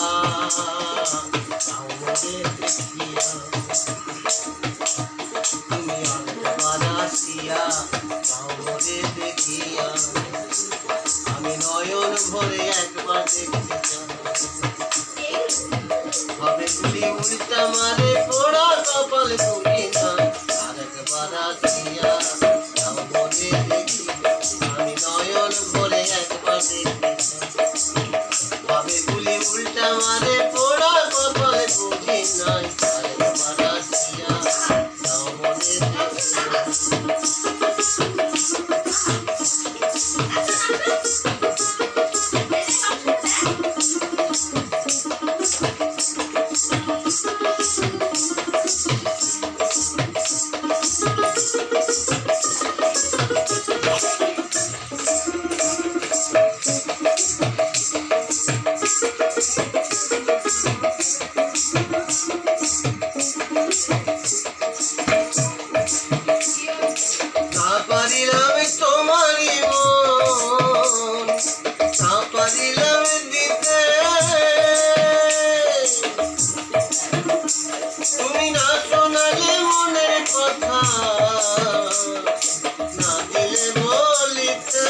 যাও মোরে দেখিয়া তুমি একবার আসিয়া যাও মোরে দেখিয়া আমি নয়ন ভরে একবার দেখতে চাই হবে গুলি উল্টা মারে পোড়া কপাল তুমি না আরেকবার আসিয়া যাও মোরে দেখিয়া আমি নয়ন ভরে একবার দেখতে চাই হবে গুলি উল্টা মারে পোড়া কপাল তুমি নাই আরেকবার আসিয়া যাও মোরে তুমি না শোনালে মনের কথা না দিলে বলিতে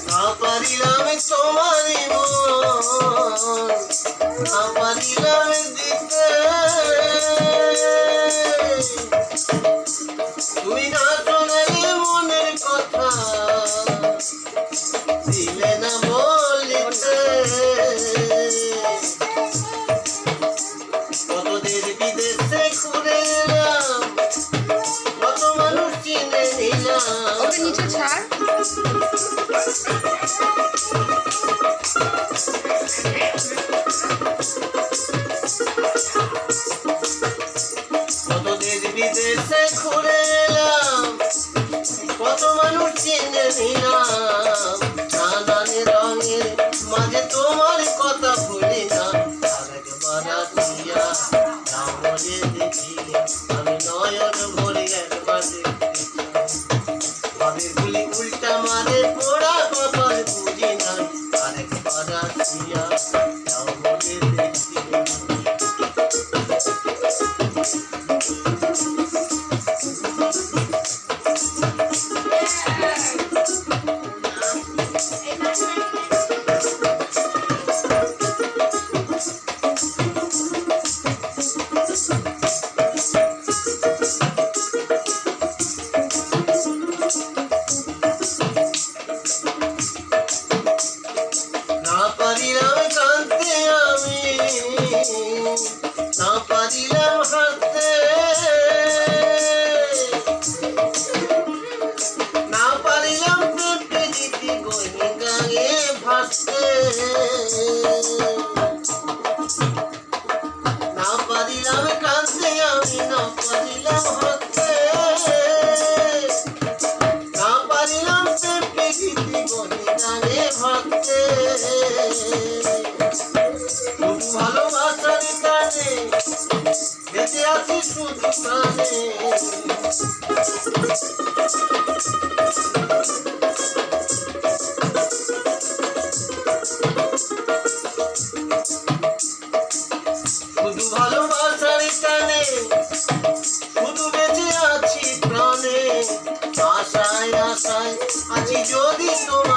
না পারিলাম তোমারই মন না পারিলাম দিতে তুমি না শোনালে মনের কথা দিলে না বলিতে কত দেশ বিদেশে ঘুরে এলাম কত মানুষ চিনে নিলাম ওকে নিচে ছাড় কত দেশ বিদেশে ঘুরে এলাম কত মানুষ চিনে নিলাম নানান রঙের মাঝে তোমার কথা ভুলি না আরেকবার আসিয়া যাও মোরে দেখিয়া আমি নয়ন ভরে একবার দেখতে চাই গুলি উল্টা মারে পোড়া কপাল বুঝি না আরেকবার আসিয়া যাও মোরে দেখিয়া না পারিলাম কাঁদতে আমি না পারিলাম হাসতে না পারিলাম পেটে দিতে গনি গায়ে ভাসতে না পারিলাম কাঁদতে আমি না পারিলাম হাসতে না পারিলাম পেটে দিতে গনি গায়ে ভাসতে শুধু ভালোবাসার কানে বেঁচে আছি শুধু প্রাণে শুধু ভালোবাসার কানে শুধু বেঁচে আছি প্রাণে আশায় আশায় আছি যদি তোমার